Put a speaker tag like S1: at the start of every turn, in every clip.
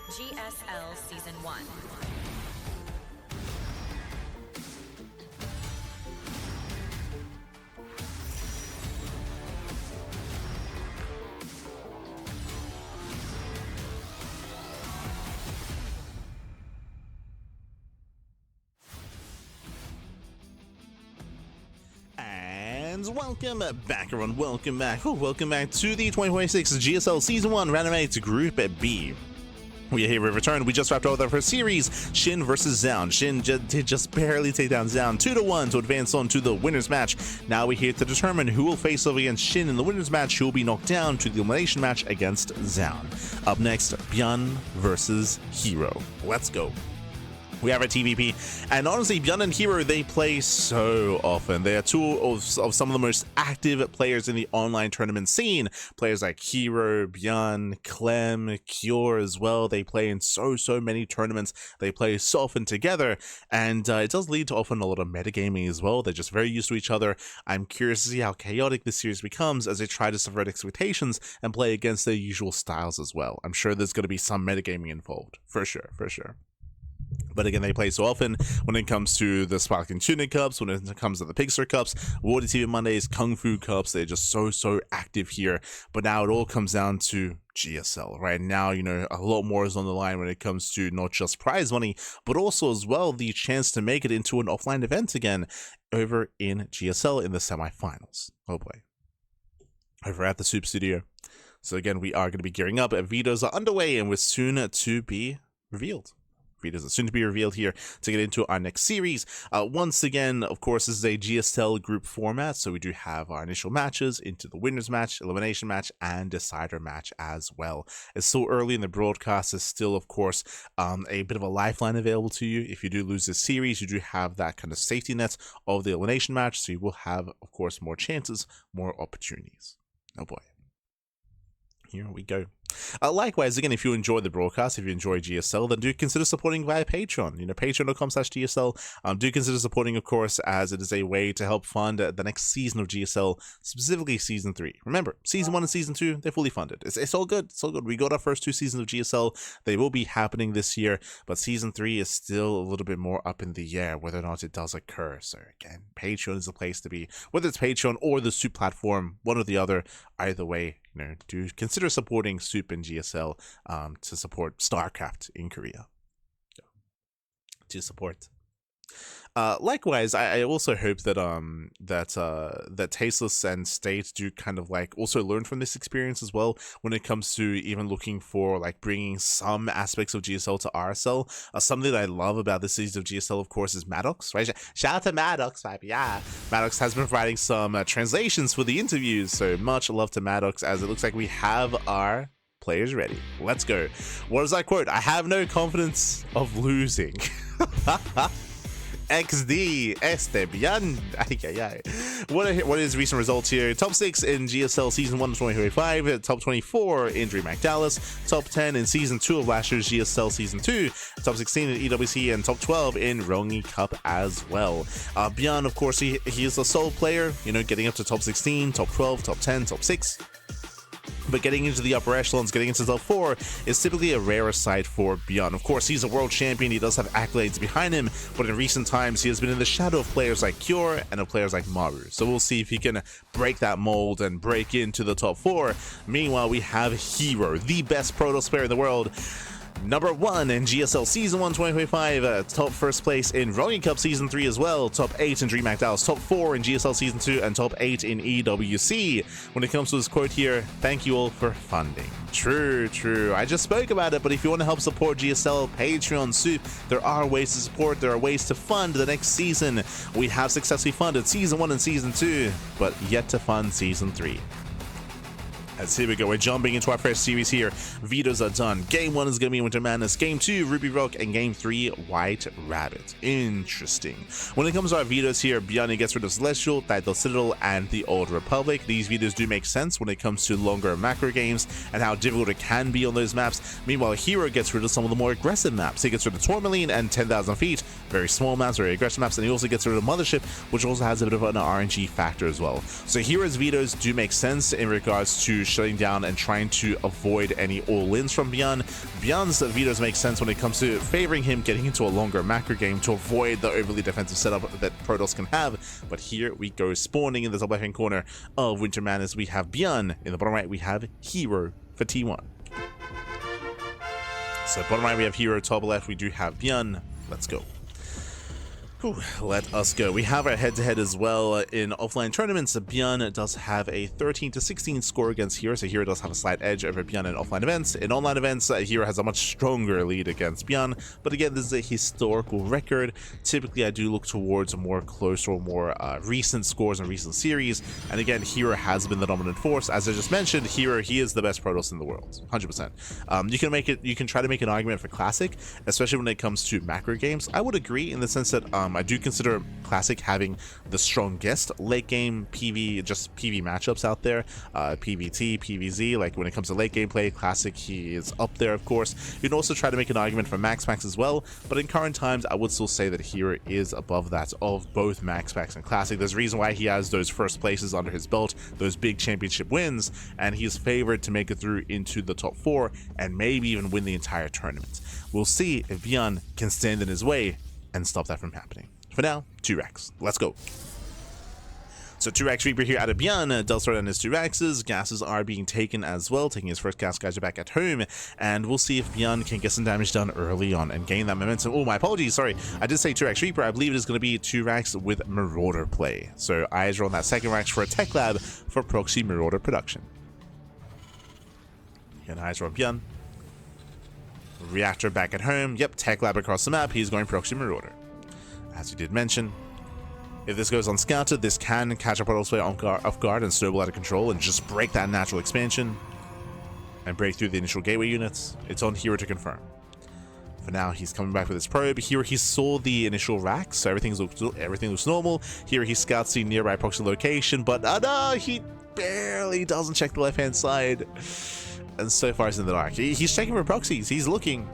S1: GSL Season 1.
S2: And welcome back, everyone. Welcome back. Welcome back to the 2026 GSL Season 1 Randomized Group B. We are here with return. We just wrapped up our first series, Shin versus Zound. Shin did just barely take down Zound 2-1 to advance on to the winners match. Now we're here to determine who will face off against Shin in the winners match, who will be knocked down to the elimination match against Zound. Up next, ByuN versus herO. Let's go. We have a TvP, and honestly, ByuN and herO, they play so often. They are two of some of the most active players in the online tournament scene. Players like herO, ByuN, Clem, Cure as well. They play in so many tournaments. They play so often together, and it does lead to often a lot of metagaming as well. They're just very used to each other. I'm curious to see how chaotic this series becomes as they try to subvert expectations and play against their usual styles as well. I'm sure there's going to be some metagaming involved, for sure. But again, they play so often when it comes to the Sparkling Tunic Cups, when it comes to the Pigster Cups, Water TV Mondays, Kung Fu Cups. They're just so active here. But now it all comes down to GSL. Right now, you know, a lot more is on the line when it comes to not just prize money, but also as well the chance to make it into an offline event again over in GSL in the semifinals. Oh boy. Over at the Soup Studio. So again, we are going to be gearing up. Vetoes are underway and we're soon to be revealed. Videos are soon to be revealed here to get into our next series. Once again, of course, this is a GSL group format, so we do have our initial matches into the winners match, elimination match, and decider match as well. It's still early in the broadcast. There's still, of course, a bit of a lifeline available to you. If you do lose this series, you do have that kind of safety net of the elimination match, so you will have, of course, more chances, more opportunities. Oh boy. Here we go. Likewise, again, if you enjoy the broadcast, if you enjoy GSL, then do consider supporting via Patreon. You know, patreon.com/GSL. Do consider supporting, of course, as it is a way to help fund the next season of GSL, specifically Season 3. Remember, Season 1 and Season 2, they're fully funded. It's all good. It's all good. We got our first 2 seasons of GSL. They will be happening this year, but Season 3 is still a little bit more up in the air, whether or not it does occur. So again, Patreon is the place to be. Whether it's Patreon or the Soup platform, one or the other, either way, you know, do consider supporting Soup and GSL to support StarCraft in Korea. To support. Likewise, I also hope that that Tasteless and State do kind of like also learn from this experience as well when it comes to even looking for like bringing some aspects of GSL to RSL. Something that I love about this season of GSL, of course, is Maddox, right? Shout out to Maddox, baby. Yeah, Maddox has been providing some translations for the interviews, so much love to Maddox, as it looks like we have our players ready. Let's go. What does I quote? I have no confidence of losing. XD este ByuN. What is recent results here? Top 6 in GSL Season 1 of 2025, top 24 in DreamHack Dallas, top 10 in Season 2 of last year's GSL Season 2, top 16 in EWC, and top 12 in Rongi Cup as well. ByuN, of course, he is a sole player, you know, getting up to top 16, top 12, top 10, top 6. But getting into the upper echelons, getting into top 4 is typically a rarer sight for ByuN. Of course, he's a world champion, he does have accolades behind him, but in recent times he has been in the shadow of players like Cure and of players like Maru. So we'll see if he can break that mold and break into the top 4. Meanwhile, we have herO, the best Protoss player in the world. Number 1 in GSL Season 1 2025, top 1st place in Rongi Cup Season 3 as well, top 8 in DreamHack Dallas, top 4 in GSL Season 2, and top 8 in EWC. When it comes to this quote here, thank you all for funding. True. I just spoke about it, but if you want to help support GSL, Patreon, Soup, there are ways to support, there are ways to fund the next season. We have successfully funded Season 1 and Season 2, but yet to fund Season 3. As here we go, we're jumping into our first series here. Vetoes are done. Game 1 is going to be Winter Madness, Game 2, Ruby Rock, and Game 3, White Rabbit. Interesting. When it comes to our vetoes here, ByuN gets rid of Celestial, Tidal Citadel, and the Old Republic. These vetoes do make sense when it comes to longer macro games and how difficult it can be on those maps. Meanwhile, herO gets rid of some of the more aggressive maps. He gets rid of Tourmaline and 10,000 feet, very small maps, very aggressive maps, and he also gets rid of Mothership, which also has a bit of an RNG factor as well. So herO's vetoes do make sense in regards to shutting down and trying to avoid any all-ins from ByuN. ByuN's vetoes make sense when it comes to favoring him getting into a longer macro game to avoid the overly defensive setup that Protoss can have. But here we go, spawning in the top left-hand corner of Winter Madness, we have ByuN. In the bottom right, we have herO for T1. So bottom right, we have herO. Top left, we do have ByuN. Let's go. Whew, let us go. We have our head-to-head as well in offline tournaments. ByuN does have a 13-16 score against herO, so herO does have a slight edge over ByuN in offline events. In online events, herO has a much stronger lead against ByuN, but again, this is a historical record. Typically, I do look towards more closer or more recent scores and recent series, and again, herO has been the dominant force. As I just mentioned, herO, he is the best Protoss in the world, 100%. You can try to make an argument for Classic, especially when it comes to macro games. I would agree in the sense that I do consider Classic having the strongest late game PV, just PV matchups out there. PVT, PVZ, like when it comes to late game play, Classic, he is up there, of course. You can also try to make an argument for Max as well, but in current times, I would still say that herO is above that of both Max and Classic. There's a reason why he has those first places under his belt, those big championship wins, and he's favored to make it through into the top 4 and maybe even win the entire tournament. We'll see if ByuN can stand in his way and stop that from happening. For now, 2-Rax. Let's go. So 2-Rax Reaper here out of ByuN does throw down his 2-Raxes. Gases are being taken as well, taking his first gas geyser back at home, and we'll see if ByuN can get some damage done early on and gain that momentum. Oh, my apologies, sorry. I did say 2-Rax Reaper. I believe it is going to be 2-Rax with Marauder play. So eyes are on that second Rax for a tech lab for proxy Marauder production. And eyes are on ByuN. Reactor back at home. Yep, tech lab across the map. He's going proxy Marauder. As we did mention, if this goes unscouted, this can catch a Protoss player off guard and snowball out of control and just break that natural expansion and break through the initial gateway units. It's on herO to confirm. For now, he's coming back with his probe. Here he saw the initial racks, so everything looks normal. Here he scouts the nearby proxy location, but no, he barely doesn't check the left-hand side. And so far he's in the dark. He's checking for proxies. He's looking,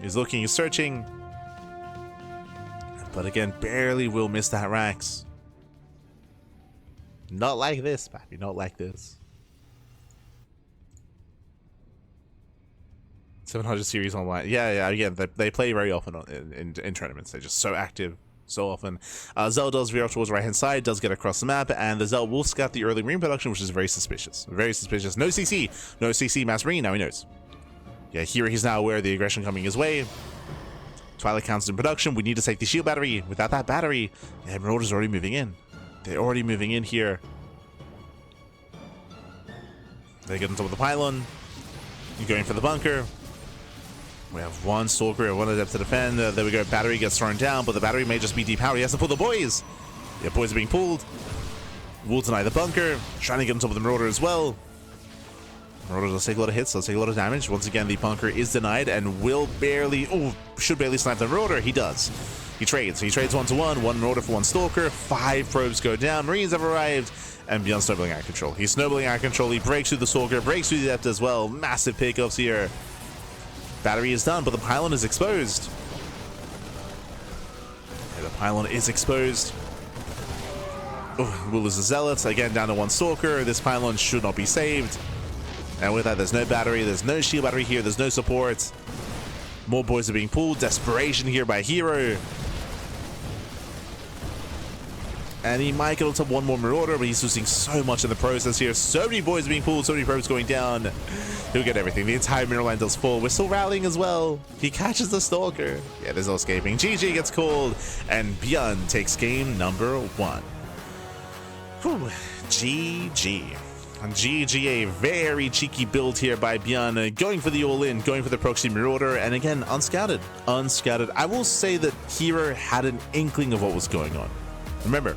S2: he's searching. But again, barely will miss that Rax. Not like this, papi. Not like this. 700 series online. Yeah. Again, they play very often in tournaments. They're just so active so often. Zell does veer off towards the right-hand side, does get across the map, and the Zell will scout the early marine production, which is very suspicious. Very suspicious. No CC, mass marine. Now he knows. Yeah, here he's now aware of the aggression coming his way. Twilight counts in production. We need to take the shield battery. Without that battery, yeah, Marauder's already moving in. They're already moving in here. They get on top of the pylon. Going for the bunker. We have one Stalker, one Adept to defend. There we go. Battery gets thrown down, but the battery may just be depowered. He has to pull the boys. Yeah, boys are being pulled. Will deny the bunker. Trying to get on top of the Marauder as well. Marauder does take a lot of hits, does take a lot of damage. Once again, the bunker is denied and will barely, should barely snipe the Marauder. He does. He trades 1-to-1, one Marauder for one Stalker. 5 probes go down. Marines have arrived, and ByuN's snowballing out of control. He's snowballing out of control. He breaks through the Stalker, breaks through the Adept as well. Massive pickups here. Battery is done, but the pylon is exposed. Yeah, the pylon is exposed. Will lose the Zealots. Again, down to one Stalker. This pylon should not be saved. And with that, there's no battery, there's no shield battery here, there's no support. More boys are being pulled. Desperation here by herO. And he might get on top one more Marauder, but he's losing so much in the process here. So many boys being pulled, so many probes going down. He'll get everything. The entire mirror line does fall. We're still rallying as well. He catches the Stalker. Yeah, there's no escaping. GG gets called, and ByuN takes game number 1. Whew. GG. GG, a very cheeky build here by ByuN, going for the all-in, going for the proxy Marauder, and again, unscouted. I will say that herO had an inkling of what was going on. Remember,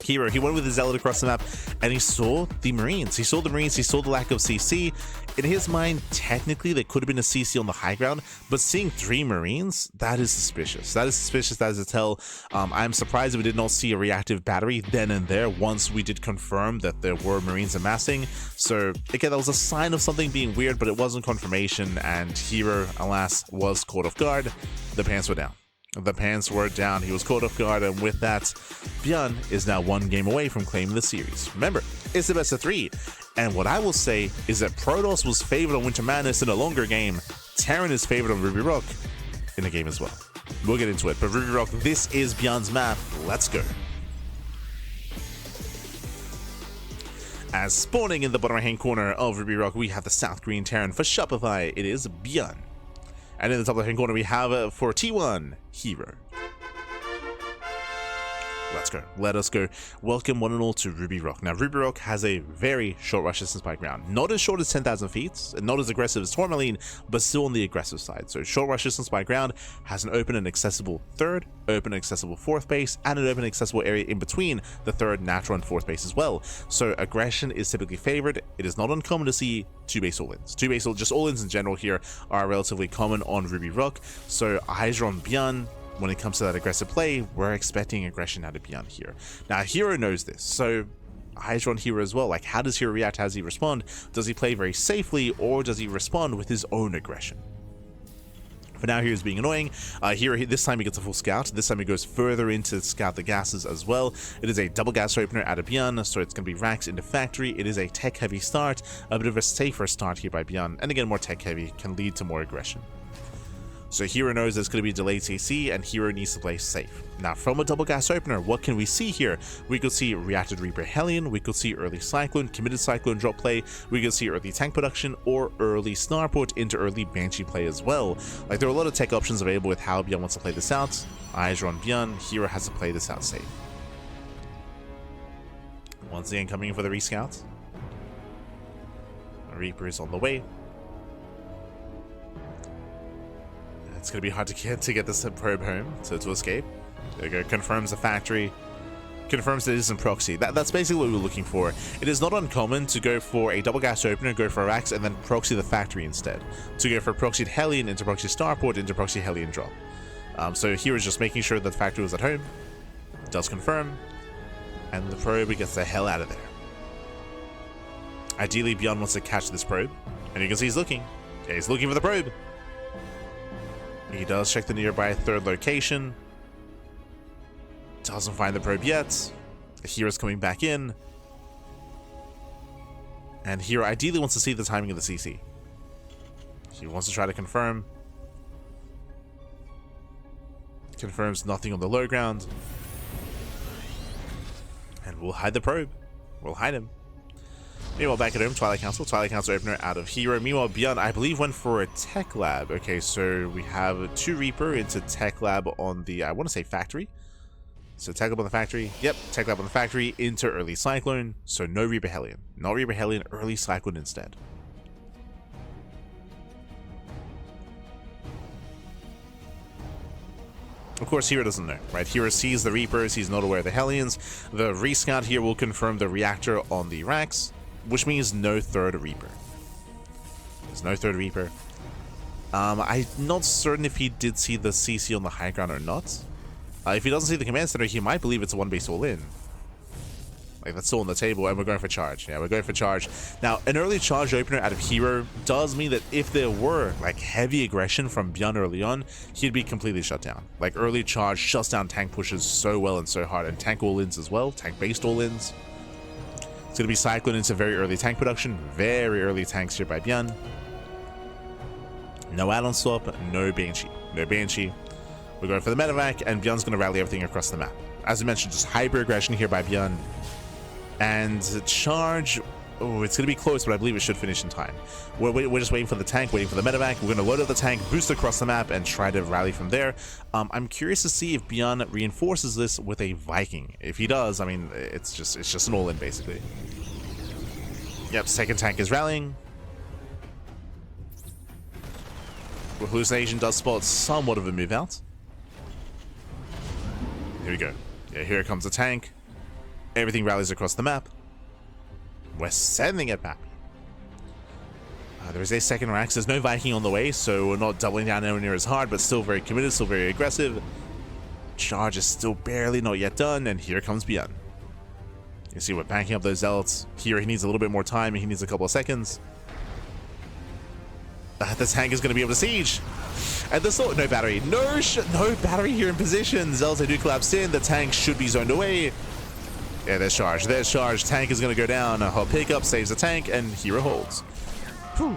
S2: herO, he went with his Zealot across the map, and he saw the Marines. He saw the lack of CC. In his mind, technically, there could have been a CC on the high ground, but seeing 3 Marines, that is suspicious. That is a tell. I'm surprised that we did not see a reactive battery then and there once we did confirm that there were Marines amassing. So, again, that was a sign of something being weird, but it wasn't confirmation, and herO, alas, was caught off guard. The pants were down. The pants were down. He was caught off guard, and with that, ByuN is now 1 game away from claiming the series. Remember, it's the best of 3. And what I will say is that Protoss was favored on Winter Madness in a longer game. Terran is favored on Ruby Rock in the game as well. We'll get into it, but Ruby Rock, this is ByuN's map. Let's go. As spawning in the bottom right-hand corner of Ruby Rock, we have the South Green Terran. For Shopify, it is ByuN. And in the top left-hand corner, we have for T1, herO. Let's go. Let us go. Welcome one and all to Ruby Rock. Now, Ruby Rock has a very short rush distance by ground. Not as short as 10,000 feet, and not as aggressive as Tourmaline, but still on the aggressive side. So short rush distance by ground has an open and accessible third, open and accessible fourth base, and an open and accessible area in between the third, natural, and fourth base as well. So aggression is typically favored. It is not uncommon to see two base all-ins. Just all-ins in general here are relatively common on Ruby Rock. So eyes are on ByuN. When it comes to that aggressive play, we're expecting aggression out of ByuN here. Now, herO knows this, so eyes are on herO as well. Like, how does herO react? How does he respond? Does he play very safely, or does he respond with his own aggression? For now, hero's being annoying. herO, this time he gets a full scout. This time he goes further in to scout the gases as well. It is a double gas opener out of ByuN, so it's going to be racks into factory. It is a tech-heavy start, a bit of a safer start here by ByuN. And again, more tech-heavy can lead to more aggression. So herO knows there's going to be delayed CC, and herO needs to play safe. Now, from a double gas opener, what can we see here? We could see Reacted Reaper Hellion, we could see early Cyclone, committed Cyclone drop play, we could see early tank production, or early Starport into early Banshee play as well. Like, there are a lot of tech options available with how ByuN wants to play this out. Eyes are on ByuN, herO has to play this out safe. Once again, coming in for the rescout. Reaper is on the way. It's going to be hard to get this probe home to escape. There you go. Confirms the factory. Confirms that it isn't proxy. That's basically what we're looking for. It is not uncommon to go for a double gas opener, go for a racks, and then proxy the factory instead. To go for proxied Hellion into proxy Starport into proxy Hellion drop. So here is just making sure that the factory was at home. Does confirm. And the probe gets the hell out of there. Ideally, ByuN wants to catch this probe. And you can see he's looking. Yeah, he's looking for the probe. He does check the nearby third location. Doesn't find the probe yet. herO's coming back in. And herO ideally wants to see the timing of the CC. He wants to try to confirm. Confirms nothing on the low ground. And we'll hide the probe. We'll hide him. Meanwhile, back at home, Twilight Council opener out of herO. Meanwhile, ByuN, I believe, went for a Tech Lab. Okay, so we have 2 Reaper into Tech Lab on the, I want to say factory. So Tech Lab on the factory. Yep, Tech Lab on the factory into early Cyclone. So no Reaper Hellion. Not Reaper Hellion, early Cyclone instead. Of course, herO doesn't know, right? herO sees the Reapers, he's not aware of the Hellions. The rescout here will confirm the reactor on the racks, which means no third Reaper. There's no third Reaper. I'm not certain if he did see the CC on the high ground or not. If he doesn't see the command center, he might believe it's a one base all in. Like, that's still on the table, and we're going for charge. Yeah, we're going for charge. Now, an early charge opener out of herO does mean that if there were, like, heavy aggression from ByuN early on, he'd be completely shut down. Like, early charge shuts down tank pushes so well and so hard, and tank all-ins as well, tank-based all-ins. It's going to be Cyclone into very early tank production, very early tanks here by ByuN. No add-on swap, no Banshee. No Banshee. We're going for the medevac, and ByuN's going to rally everything across the map. As I mentioned, just hyper-aggression here by ByuN. And charge, oh, it's going to be close, but I believe it should finish in time. We're just waiting for the tank, waiting for the medevac. We're going to load up the tank, boost across the map, and try to rally from there. I'm curious to see if ByuN reinforces this with a Viking. If he does, I mean, it's just an all-in, basically. Yep, second tank is rallying. Hallucination does spot somewhat of a move out. Here we go. Yeah, here comes the tank. Everything rallies across the map. We're sending it back. There is a second racks. There's no Viking on the way, so we're not doubling down anywhere near as hard, but still very committed, still very aggressive. Charge is still barely not yet done, and here comes ByuN. You see we're backing up those zealots. Here he needs a little bit more time, he needs a couple of seconds. The tank is going to be able to siege. And there's no battery. No battery here in position. Zealots, they do collapse in. The tank should be zoned away. Yeah, there's charge. There's charge. Tank is going to go down. Her pickup saves the tank, and herO holds. Whew.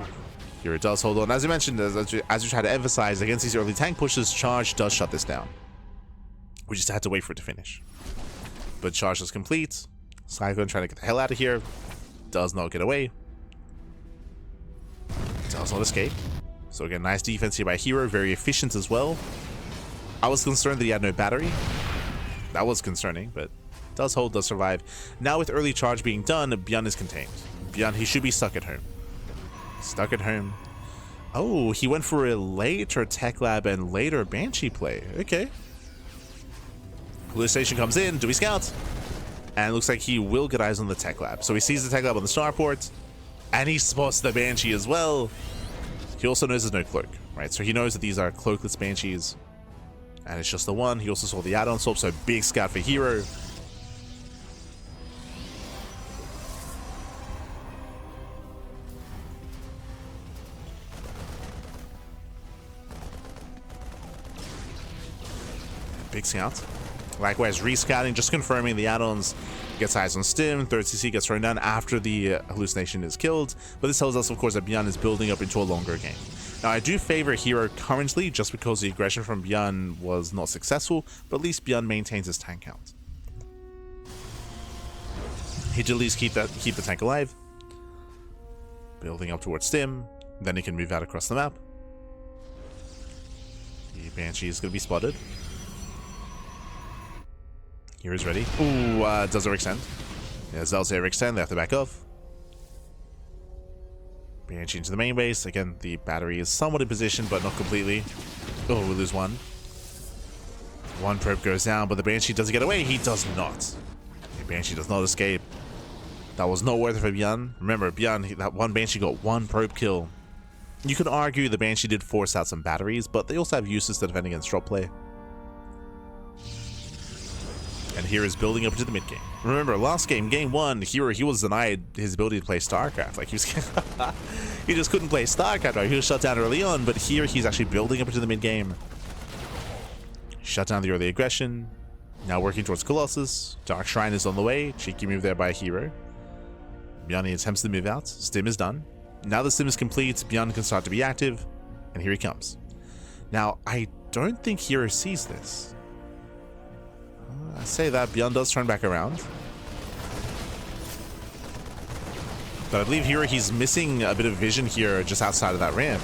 S2: herO does hold on. As I mentioned, as we try to emphasize, against these early tank pushes, charge does shut this down. We just had to wait for it to finish. But charge is complete. Cyclone trying to get the hell out of here. Does not get away. Does not escape. So again, nice defense here by herO. Very efficient as well. I was concerned that he had no battery. That was concerning, but does hold, does survive. Now with early charge being done, ByuN is contained. ByuN, he should be stuck at home. Stuck at home. Oh, he went for a later Tech Lab and later Banshee play. Okay. Hallucination comes in. Do we scout? And it looks like he will get eyes on the Tech Lab. So he sees the Tech Lab on the starport. And he spots the Banshee as well. He also knows there's no cloak, right? So he knows that these are cloakless Banshees. And it's just the one. He also saw the add-on swap, so big scout for herO. Big scout. Likewise, rescouting, just confirming the add-ons. Gets eyes on Stim, third CC gets thrown down after the hallucination is killed. But this tells us, of course, that ByuN is building up into a longer game. Now, I do favor herO currently, just because the aggression from ByuN was not successful, but at least ByuN maintains his tank count. He did at least keep the tank alive. Building up towards Stim, then he can move out across the map. The Banshee is going to be spotted. hero's ready. Ooh, does overextend. Yeah, Zel's overextend, they have to back off. Banshee into the main base. Again, the battery is somewhat in position, but not completely. Oh, we lose one. One probe goes down, but the Banshee doesn't get away. He does not. The Banshee does not escape. That was not worth it for ByuN. Remember, ByuN, that one Banshee got one probe kill. You could argue the Banshee did force out some batteries, but they also have uses to defend against drop play. And here is building up into the mid game. Remember, last game, game one, he was denied his ability to play StarCraft. Like, he was he just couldn't play StarCraft. Right? He was shut down early on, but here he's actually building up into the mid game. Shut down the early aggression. Now working towards Colossus. Dark Shrine is on the way. Cheeky move there by herO. ByuN attempts to move out. Stim is done. Now the Stim is complete, ByuN can start to be active. And here he comes. Now, I don't think herO sees this. I say that, ByuN does turn back around. But I believe here he's missing a bit of vision here just outside of that ramp.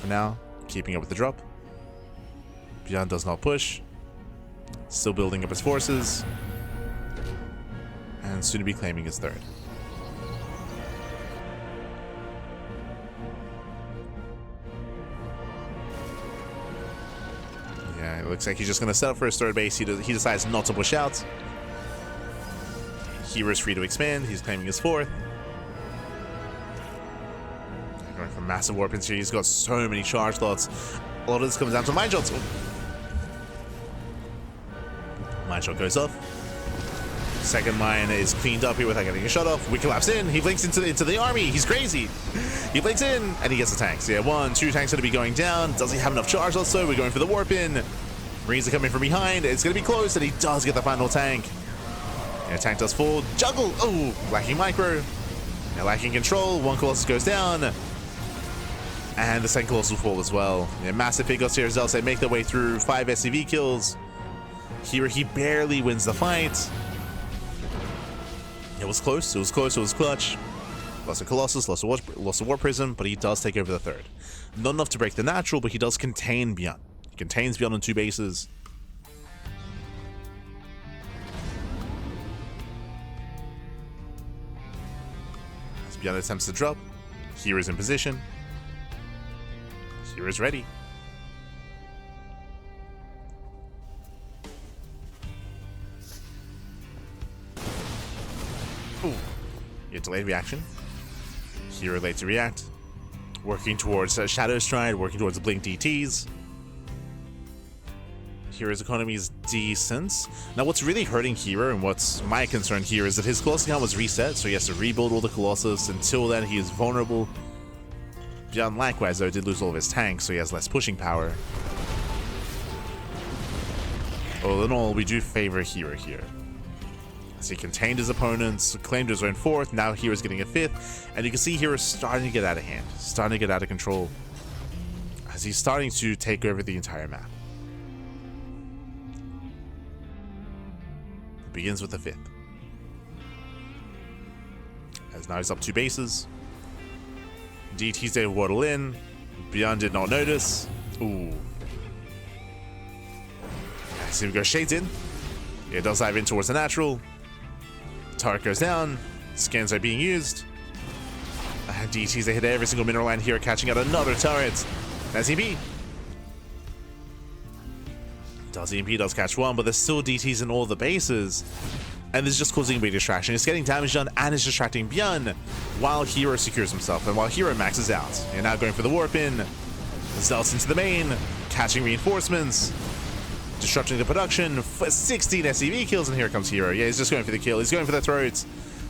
S2: For now, keeping up with the drop. ByuN does not push. Still building up his forces. And soon to be claiming his third. Yeah, it looks like he's just going to set up for his third base. He decides not to push out. hero's free to expand. He's claiming his fourth. Going for massive warp here. He's got so many charge slots. A lot of this comes down to mine shots. Mine shot goes off. Second mine is cleaned up here without getting a shot off. We collapse in. He blinks into the army. He's crazy. He blinks in and he gets the tanks. Yeah, 1, 2 tanks going to be going down. Does he have enough charge also? We're going for the warp in. Marines are coming from behind. It's going to be close and he does get the final tank. And tank does fall. Juggle. Oh, lacking micro. Now lacking control. One Colossus goes down. And the second Colossus will fall as well. Yeah, massive pickups here as well. So they make their way through 5 SCV kills. Here he barely wins the fight. It was close, it was close, it was clutch. Lost a Colossus, lost a War Prism, but he does take over the third. Not enough to break the natural, but he does contain ByuN. He contains ByuN on 2 bases. As ByuN attempts to drop, here is in position. Here is ready. Ooh. Get delayed reaction. herO late to react. Working towards Shadow Stride, working towards Blink DTs. hero's economy is decent. Now what's really hurting herO and what's my concern here is that his Colossus count was reset, so he has to rebuild all the Colossus. Until then he is vulnerable. ByuN likewise though did lose all of his tanks, so he has less pushing power. All in all, we do favor herO here, as he contained his opponents, claimed his own 4th, now herO's getting a 5th, and you can see herO's starting to get out of hand, starting to get out of control, as he's starting to take over the entire map. It begins with the 5th. As now he's up 2 bases. DT's able to waddle in. ByuN did not notice. Ooh. See him go shades in. It does dive in towards the natural. Turret goes down. Scans are being used. And DT's they hit every single mineral line here, catching out another turret. That's EMP. EMP does catch one, but there's still DT's in all the bases. And this is just causing a big distraction. It's getting damage done and it's distracting ByuN while herO secures himself and while herO maxes out. You're now going for the warp in. Zealous into the main, catching reinforcements, disrupting the production. 16 SCV kills, and here comes herO. Yeah, he's just going for the kill. He's going for the throats.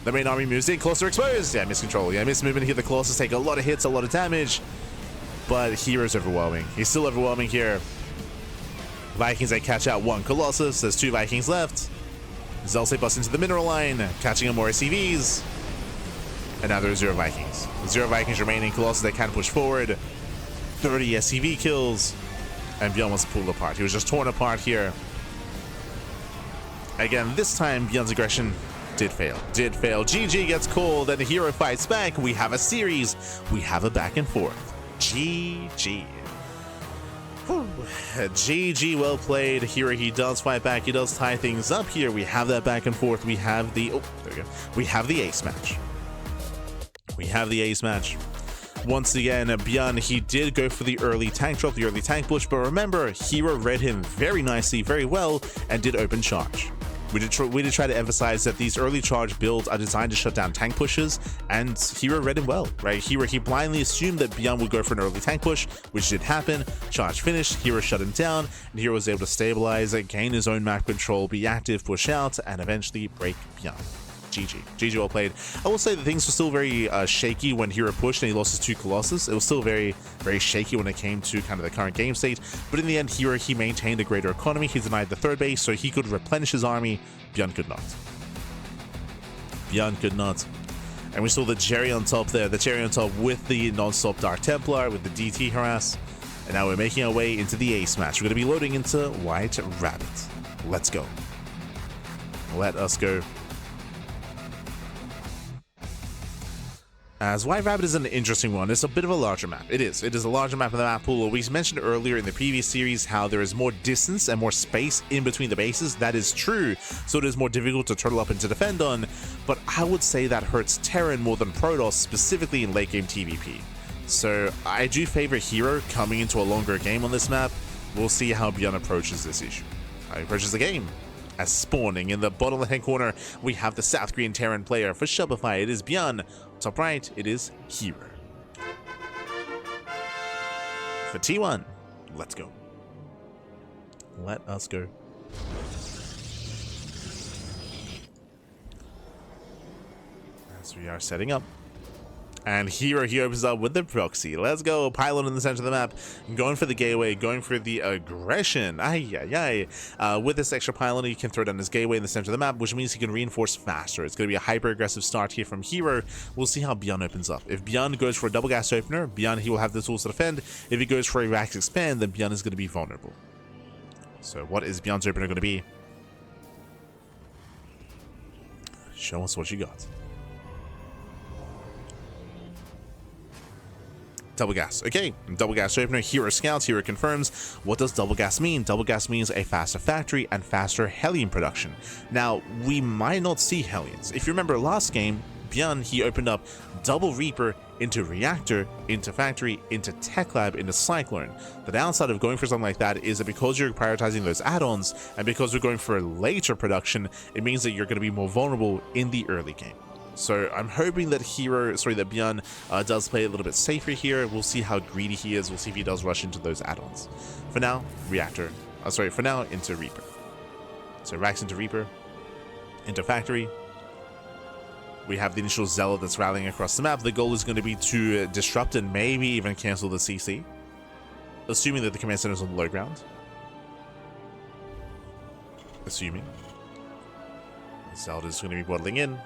S2: The main army moves in, closer exposed. Yeah, miscontrol. Yeah, mismovement here. The Colossus take a lot of hits, a lot of damage. But herO's overwhelming. He's still overwhelming here. Vikings, they catch out 1 Colossus. There's 2 Vikings left. Zealous busts into the mineral line, catching up more SCVs. And now there's 0 Vikings. 0 Vikings remaining. Colossus, they can push forward. 30 SCV kills. And ByuN wants to pull apart. He was just torn apart here. Again, this time ByuN's aggression did fail. GG gets called and the herO fights back. We have a series. We have a back and forth. GG. Whew. GG, well played. herO, he does fight back. He does tie things up here. We have that back and forth. We have the... Oh, there we go. We have the ace match. We have the ace match. Once again, ByuN, he did go for the early tank drop, the early tank push, but remember, herO read him very nicely, very well, and did open charge. We did try to emphasize that these early charge builds are designed to shut down tank pushes, and herO read him well, right? herO, he blindly assumed that ByuN would go for an early tank push, which did happen. Charge finished, herO shut him down, and herO was able to stabilize, gain his own map control, be active, push out, and eventually break ByuN. GG, well played. I will say that things were still very shaky when herO pushed and he lost his 2 Colossus. It was still very shaky when it came to kind of the current game state, but in the end, herO, he maintained a greater economy. He denied the 3rd base, so he could replenish his army. ByuN could not. ByuN could not. And we saw the cherry on top there, the cherry on top with the non-stop Dark Templar, with the DT harass. And now we're making our way into the ace match. We're going to be loading into White Rabbit. Let's go. Let us go. As White Rabbit is an interesting one. It's a bit of a larger map. It is a larger map in the map pool. We mentioned earlier in the previous series how there is more distance and more space in between the bases. That is true, so it is more difficult to turtle up and to defend on, but I would say that hurts Terran more than Protoss, specifically in late game TvP. So I do favor herO coming into a longer game on this map. We'll see how ByuN approaches this issue. How he approaches the game. As spawning in the bottom left-hand corner, we have the South Korean Terran player. For Shopify, it is ByuN. Top right, it is herO. For T1, let's go. Let us go. As we are setting up. And herO, he opens up with the proxy. Let's go. Pylon in the center of the map. Going for the gateway. Going for the aggression. With this extra pylon, he can throw down his gateway in the center of the map, which means he can reinforce faster. It's going to be a hyper-aggressive start here from herO. We'll see how ByuN opens up. If ByuN goes for a double gas opener, ByuN, he will have the tools to defend. If he goes for a Rax expand, then ByuN is going to be vulnerable. So what is ByuN's opener going to be? Show us what you got. Double gas. Okay, double gas opener. herO scouts. herO confirms. What does double gas mean? Double gas means a faster factory and faster Hellion production. Now, we might not see Hellions. If you remember last game, ByuN, he opened up double Reaper into Reactor, into Factory, into Tech Lab, into Cyclone. The downside of going for something like that is that because you're prioritizing those add-ons, and because we're going for later production, it means that you're going to be more vulnerable in the early game. So I'm hoping that ByuN does play a little bit safer here. We'll see how greedy he is. We'll see if he does rush into those add-ons. For now, Reactor. For now, into Reaper. So Rax into Reaper, into Factory. We have the initial Zealot that's rallying across the map. The goal is going to be to disrupt and maybe even cancel the CC, assuming that the command center is on the low ground. assuming. Zelda's going to be waddling in.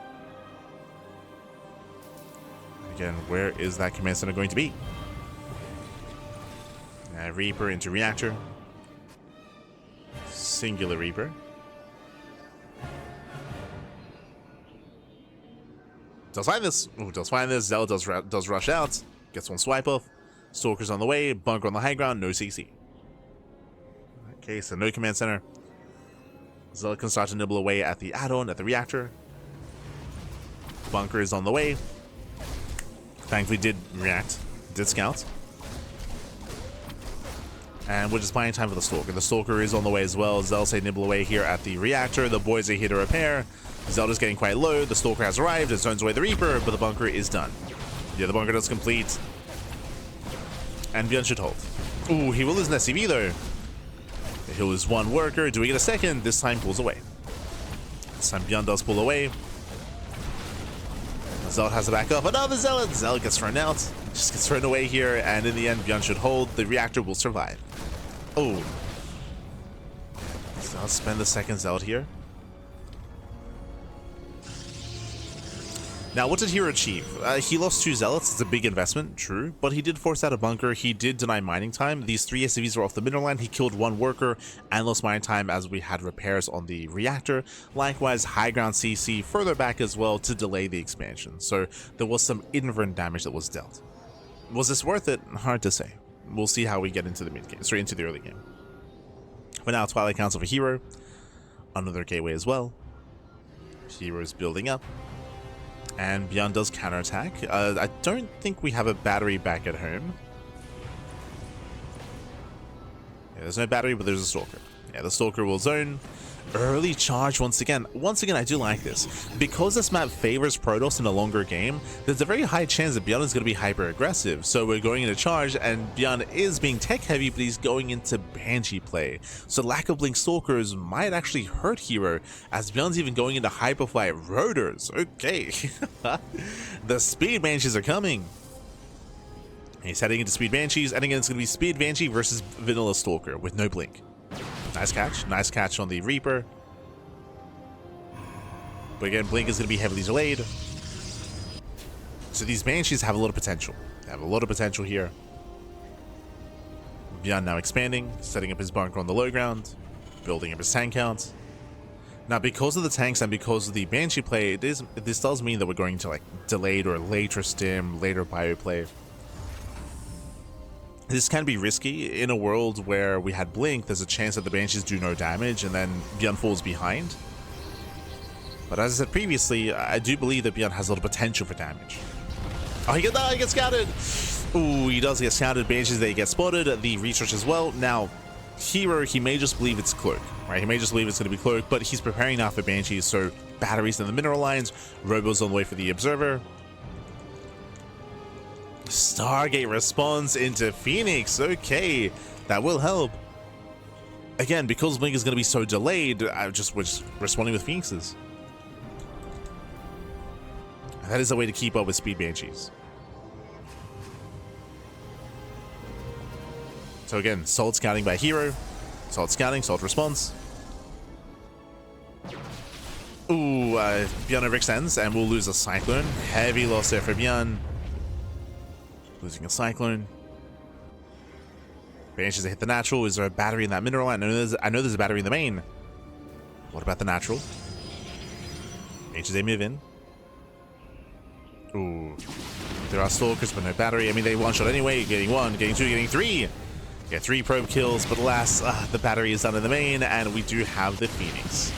S2: Again, where is that command center going to be? Reaper into reactor. Singular Reaper. Does find this. Ooh, does find this. Zelda does rush out. Gets one swipe off. Stalker's on the way. Bunker on the high ground. No CC. Okay, so no command center. Zelda can start to nibble away at the add-on, at the reactor. Bunker is on the way. Thankfully did react. Did scout. And we're just buying time for the Stalker. The Stalker is on the way as well. Zelda say nibble away here at the reactor. The boys are here to repair. Zelda's getting quite low. The Stalker has arrived. It zones away the Reaper, but the bunker is done. Yeah, the bunker does complete. And ByuN should hold. Ooh, he will lose an SCV though. He'll lose one worker. Do we get a second? This time pulls away. This time ByuN does pull away. Zealot has to back up. Another Zealot! Zealot gets thrown out. Just gets thrown away here, and in the end, ByuN should hold. The reactor will survive. Oh. So I'll spend the second Zealot here. Now, what did herO achieve? He lost 2 Zealots. It's a big investment, true, but he did force out a bunker. He did deny mining time. These 3 SCVs were off the mineral line. He killed 1 worker and lost mining time as we had repairs on the reactor. Likewise, high ground CC further back as well to delay the expansion. So there was some inadvertent damage that was dealt. Was this worth it? Hard to say. We'll see how we get into the mid game, straight into the early game. For now, Twilight Council for herO. Another gateway as well. herO's building up. And ByuN does counterattack. I don't think we have a battery back at home. Yeah, there's no battery, but there's a Stalker. Yeah, the Stalker will zone. Early charge once again. Once again, I do like this. Because this map favors Protoss in a longer game, there's a very high chance that ByuN is going to be hyper aggressive. So we're going into charge, and ByuN is being tech heavy, but he's going into Banshee play. So lack of Blink Stalkers might actually hurt herO, as ByuN's even going into Hyperflight Rotors. Okay. The Speed Banshees are coming. He's heading into Speed Banshees, and again, it's going to be Speed Banshee versus Vanilla Stalker with no Blink. Nice catch. Nice catch on the Reaper. But again, Blink is going to be heavily delayed. So these Banshees have a lot of potential. They have a lot of potential here. ByuN now expanding, setting up his bunker on the low ground, building up his tank count. Now, because of the tanks and because of the Banshee play, this does mean that we're going to like delayed or later stim, later bio play. This can be risky. In a world where we had Blink, there's a chance that the Banshees do no damage and then ByuN falls behind. But as I said previously, I do believe that ByuN has a lot of potential for damage. Oh, he gets scouted! Ooh, he does get scouted. Banshees, they get spotted. The research as well. Now, herO, he may just believe it's Cloak, right? He may just believe it's going to be Cloak, but he's preparing now for Banshees, so batteries in the mineral lines, Robos on the way for the Observer. Stargate responds into Phoenix. Okay, that will help. Again, because Blink is going to be so delayed, we're just responding with Phoenixes. That is a way to keep up with Speed Banshees. So again, solid scouting by herO. Solid scouting, solid response. Ooh, ByuN overextends, and we'll lose a Cyclone. Heavy loss there for ByuN. Losing a Cyclone. Banshees hit the natural. Is there a battery in that mineral? I know there's a battery in the main. What about the natural? Banshees, they move in. Ooh. There are Stalkers, but no battery. I mean, they one-shot anyway. Getting 1, getting 2, getting 3. Get 3 probe kills, but alas, the battery is done in the main, and we do have the Phoenix.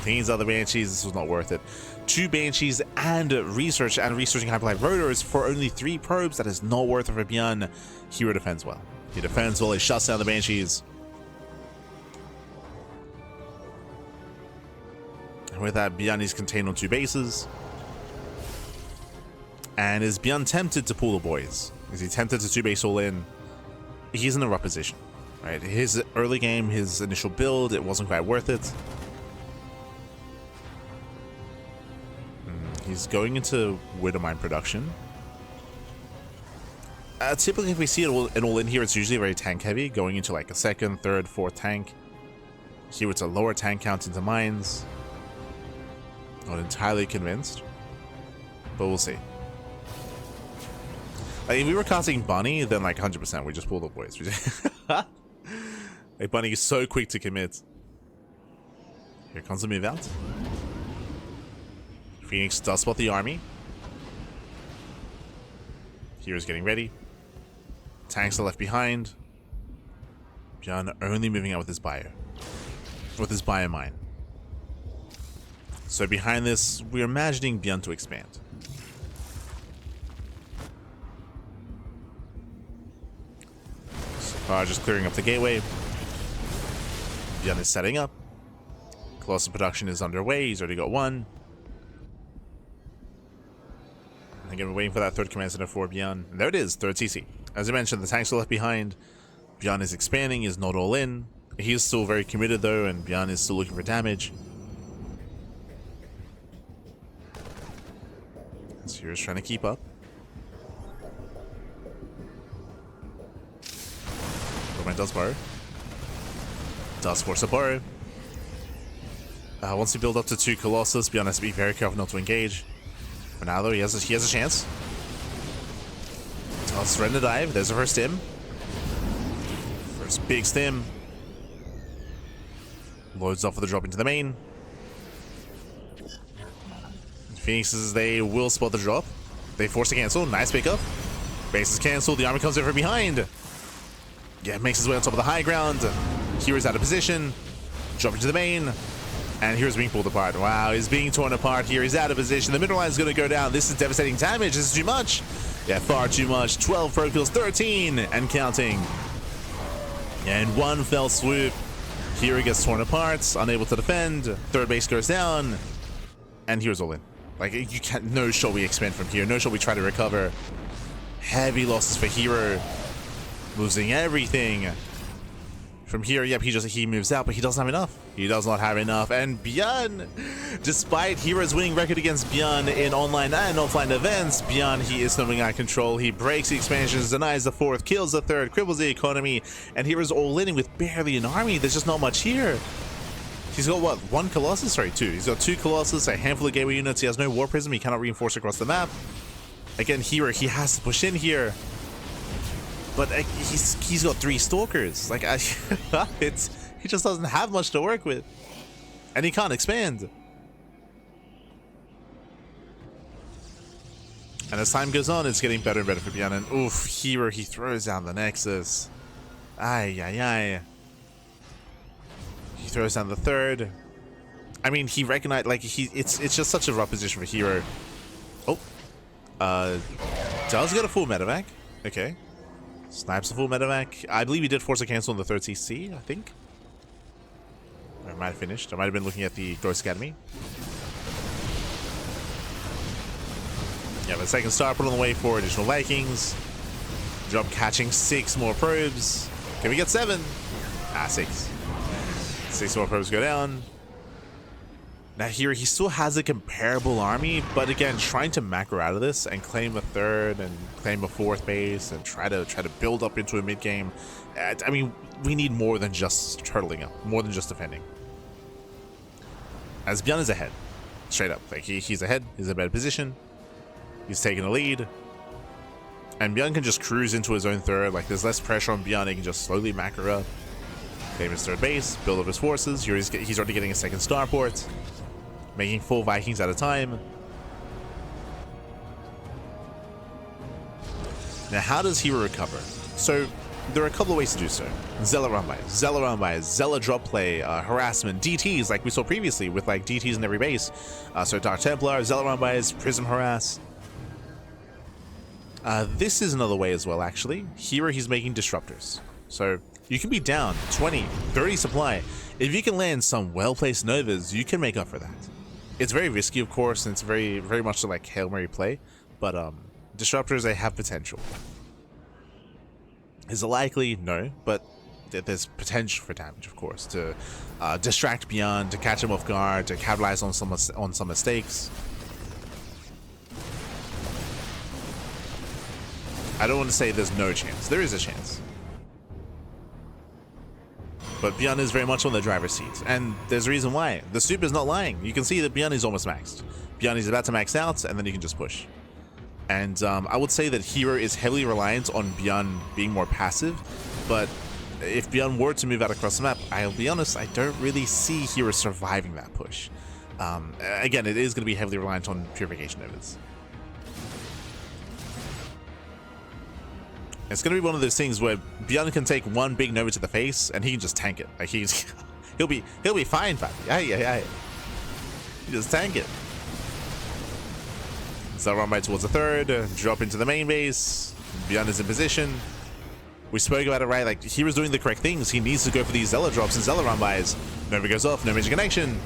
S2: These other Banshees, this was not worth it. 2 Banshees and researching Hyperlight Rotors for only 3 probes. That is not worth it for ByuN. herO defends well. He defends well, he shuts down the Banshees. And with that, ByuN is contained on 2 bases. And is ByuN tempted to pull the boys? Is he tempted to 2-base all in? He's in a rough position, right? His early game, his initial build, it wasn't quite worth it. He's going into Widowmine production. Typically, if we see an all in here, it's usually very tank heavy, going into like a 2nd, 3rd, 4th tank. Here it's a lower tank count into mines. Not entirely convinced, but we'll see. Like, if we were casting Bunny, then like 100% we just pull the boys. Like, Bunny is so quick to commit. Here comes the move out. Phoenix does spot the army. Hero's getting ready. Tanks are left behind. ByuN only moving out with his bio. With his bio mine. So behind this, we're imagining ByuN to expand. So just clearing up the gateway. ByuN is setting up. Colossus production is underway. He's already got one. And again, we're waiting for that third command center for ByuN. And there it is, third CC. As I mentioned, the tanks are left behind. ByuN is expanding, is not all in. He's still very committed though, and ByuN is still looking for damage. So here's trying to keep up. Roman does borrow. Does force a borrow. Once you build up to 2 Colossus, ByuN has to be very careful not to engage. For now though, he has a chance. Does surrender dive. There's the first stim. First big stim. Loads up for the drop into the main. Phoenixes, they will spot the drop. They force to cancel. Nice pickup. Base is cancelled. The army comes in from behind. Yeah, makes his way on top of the high ground. Hero's out of position. Drop into the main. And Hero's being pulled apart. Wow, he's being torn apart here. He's out of position. The middle line is going to go down. This is devastating damage. This is too much. Yeah, far too much. 12 pro kills, 13 and counting. And one fell swoop. Hero gets torn apart, unable to defend. Third base goes down. And Hero's all in. Like, you can't, no shot we expand from here. No shot we try to recover. Heavy losses for Hero. Losing everything. From here, yep, he moves out, but he doesn't have enough. He does not have enough. And ByuN, despite Hero's winning record against ByuN in online and offline events, ByuN, he is swimming out of control. He breaks the expansions, denies the fourth, kills the third, cripples the economy, and Hero's all in with barely an army. There's just not much here. He's got, what, 1 Colossus? Sorry, 2. He's got 2 Colossus, a handful of gateway units. He has no War Prism. He cannot reinforce across the map. Again, Hero, he has to push in here. But he's got 3 Stalkers. Like, he just doesn't have much to work with. And he can't expand. And as time goes on, it's getting better and better for ByuN. And oof, Hero, he throws down the Nexus. Ay, ay, ay. He throws down the third. I mean, he recognized, like, it's just such a rough position for Hero. Oh. Does get a full medevac. Okay. Snipes the full medevac. I believe he did force a cancel on the third CC, I think. Or I might have finished. I might have been looking at the Ghost Academy. Yeah, but second star put on the way for additional Vikings. Drop catching 6 more probes. Can we get 7? Ah, 6. 6 more probes go down. Now here, he still has a comparable army, but again, trying to macro out of this and claim a third and claim a 4th base and try to build up into a mid game. I mean, we need more than just turtling up, more than just defending. As ByuN is ahead, straight up, like he's ahead, he's in a better position, he's taking a lead, and ByuN can just cruise into his own third. Like, there's less pressure on ByuN. He can just slowly macro up, claim his third base, build up his forces. Here he's already getting a second starport. Making 4 Vikings at a time. Now, how does Hero recover? So, there are a couple of ways to do so. Zealot run buys, Zealot drop play, harassment, DTs, like we saw previously with like DTs in every base. So Dark Templar, Zealot run buys, Prism harass. This is another way as well, actually. Hero, he's making disruptors. So, you can be down 20, 30 supply. If you can land some well-placed Novas, you can make up for that. It's very risky, of course, and it's very, very much like Hail Mary play, but disruptors, they have potential. Is it likely? No, but there's potential for damage, of course, to distract ByuN, to catch him off guard, to capitalize on some mistakes. I don't want to say there's no chance. There is a chance. But ByuN is very much on the driver's seat, and there's a reason why. The super is not lying. You can see that ByuN is almost maxed. ByuN is about to max out, and then you can just push. And I would say that herO is heavily reliant on ByuN being more passive, but if ByuN were to move out across the map, I'll be honest, I don't really see herO surviving that push. Again, it is going to be heavily reliant on purification novas. It's going to be one of those things where ByuN can take one big nova to the face and he can just tank it. Like he'll be fine, buddy. Yeah. He just tank it. So run by towards the third, drop into the main base. ByuN is in position. We spoke about it, right? Like hero's doing the correct things. He needs to go for these Zella drops and Zella run bys. Nova goes off, no major connection.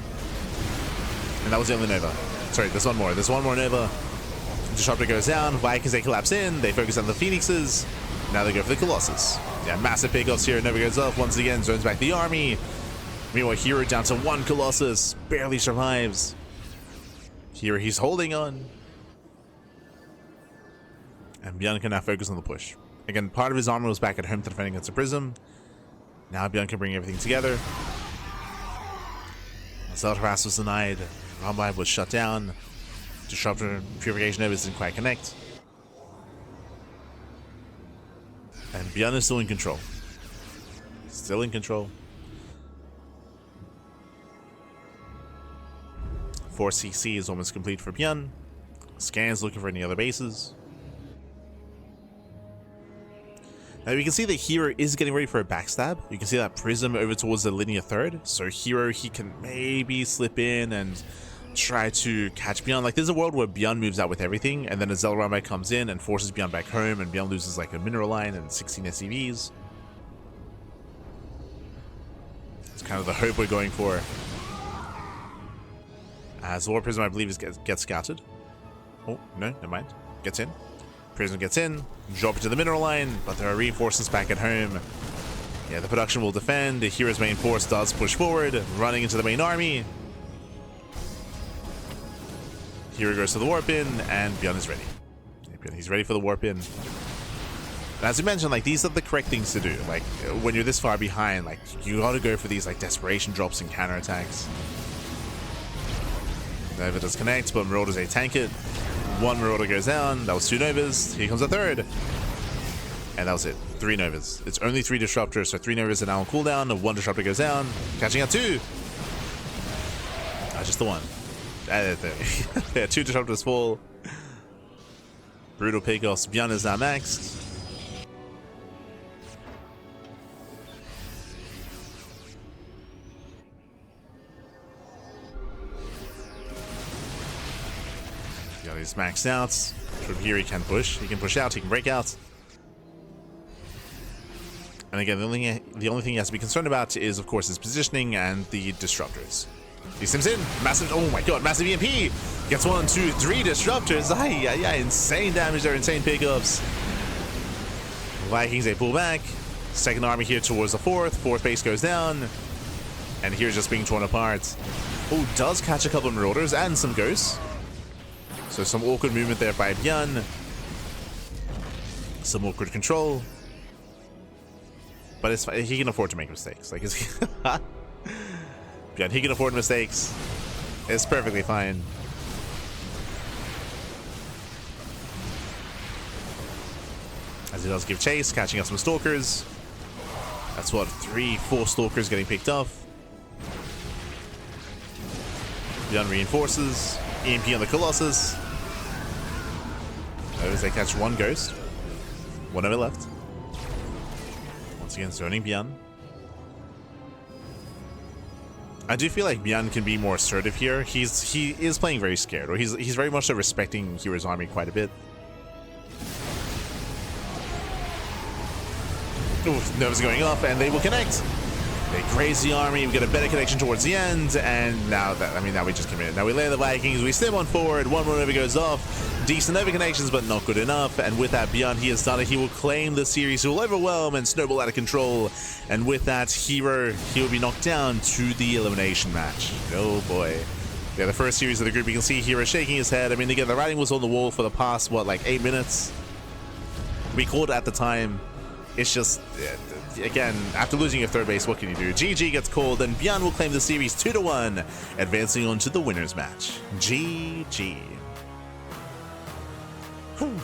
S2: And that was the only Nova. Sorry, there's one more. There's one more Nova. Disruptor goes down. Vikings, they collapse in. They focus on the Phoenixes. Now they go for the Colossus. Yeah, massive pickoffs here. Nova goes off. Once again, zones back the army. Meanwhile, herO down to one Colossus. Barely survives. Here he's holding on. And ByuN can now focus on the push. Again, part of his armor was back at home to defending against a Prism. Now ByuN can bring everything together. Zelda harass was denied. Rumbai was shut down. Disruptor purification novas didn't quite connect. And ByuN is still in control. Still in control. 4 CC is almost complete for ByuN. Scans looking for any other bases. Now we can see that herO is getting ready for a backstab. You can see that Prism over towards the linear third. So herO, he can maybe slip in and try to catch ByuN. Like there's a world where ByuN moves out with everything, and then a Zell Runby comes in and forces ByuN back home, and ByuN loses like a mineral line and 16 SCVs. It's kind of the hope we're going for. As War Prism, I believe, gets scouted. Oh, no, never mind. Gets in. Prism gets in, drop it to the mineral line, but there are reinforcements back at home. Yeah, the production will defend. The hero's main force does push forward, running into the main army. herO goes to the warp in, and ByuN is ready. He's ready for the warp in. And as we mentioned, like these are the correct things to do. Like when you're this far behind, like you gotta go for these like desperation drops and counterattacks. Nova does connect, but Marauders they tank it. One Marauder goes down. That was 2 Novas. Here comes a third. And that was it. 3 Novas. It's only 3 Disruptors, so 3 Novas are now on cooldown. 1 Disruptor goes down. Catching out 2. Just the 1. Yeah, 2 Disruptors fall. Brutal pickoffs. ByuN is now maxed. He's maxed out. From here he can push. He can push out. He can break out. And again, the only thing he has to be concerned about is, of course, his positioning and the disruptors. He sims in. Massive. Oh my god. Massive EMP. Gets 1, 2, 3 disruptors. Insane damage there. Insane pickups. Vikings, they pull back. Second army here towards the fourth. Fourth base goes down. And here's just being torn apart. Oh, does catch a couple of Marauders and some Ghosts. So some awkward movement there by ByuN. Some awkward control. But it's fine. He can afford to make mistakes. Like ByuN, he can afford mistakes. It's perfectly fine. As he does give chase, catching up some Stalkers. That's what, 3, 4 Stalkers getting picked off. ByuN reinforces. EMP on the Colossus. As they catch 1 Ghost. 1 over left. Once again, zoning ByuN. I do feel like ByuN can be more assertive here. He is playing very scared, or he's very much so respecting herO's army quite a bit. Ooh, Nova's going off, and they will connect. They graze the army. We get a better connection towards the end, and now now we just committed. Now we lay the Vikings. We stim on forward. 1 more Nova goes off. Decent Nova connections, but not good enough. And with that, ByuN, he has done it. He will claim the series. He will overwhelm and snowball out of control. And with that, herO, he will be knocked down to the elimination match. Oh boy. Yeah, the first series of the group, you can see herO shaking his head. I mean, again, the writing was on the wall for the past, what, like 8 minutes? We called it at the time. it's just, again, after losing your third base, what can you do? GG gets called, and ByuN will claim the series 2-1, advancing on to the winners match. GG. Whew.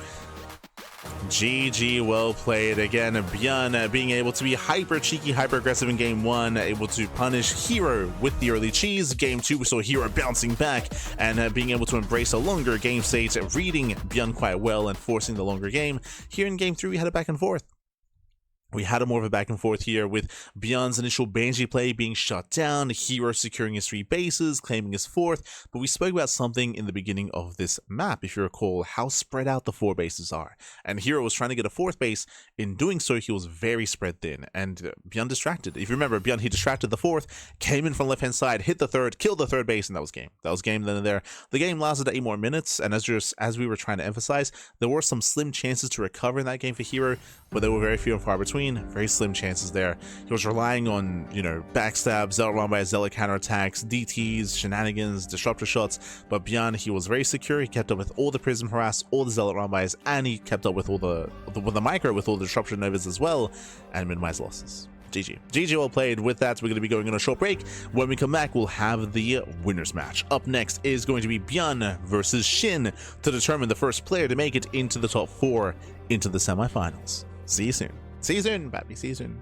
S2: GG, well played. Again, ByuN being able to be hyper cheeky, hyper aggressive in game 1, able to punish herO with the early cheese. Game 2, we saw herO bouncing back and being able to embrace a longer game state, reading ByuN quite well and forcing the longer game. Here in game 3, we had a back and forth. We had a more of a back and forth here with ByuN's initial Banshee play being shut down, herO securing his 3 bases, claiming his 4th, but we spoke about something in the beginning of this map, if you recall, how spread out the 4 bases are. And herO was trying to get a 4th base. In doing so, he was very spread thin, and ByuN distracted. If you remember, ByuN, he distracted the 4th, came in from left-hand side, hit the 3rd, killed the 3rd base, and that was game. That was game then and there. The game lasted 8 more minutes, and as we were trying to emphasize, there were some slim chances to recover in that game for herO, but they were very few and far between. Very slim chances there. He was relying on, backstab, zealot run by zealot counterattacks, DTs, shenanigans, disruptor shots, but ByuN, he was very secure. He kept up with all the prism harass, all the zealot run bys, and he kept up with all the micro, with all the disruption novas as well, and minimized losses. GG. GG, well played. With that, we're going to be going on a short break. When we come back, we'll have the winners match. Up next is going to be ByuN versus Shin to determine the first player to make it into the top 4 into the semifinals. See you soon. See you soon, baby. See you soon.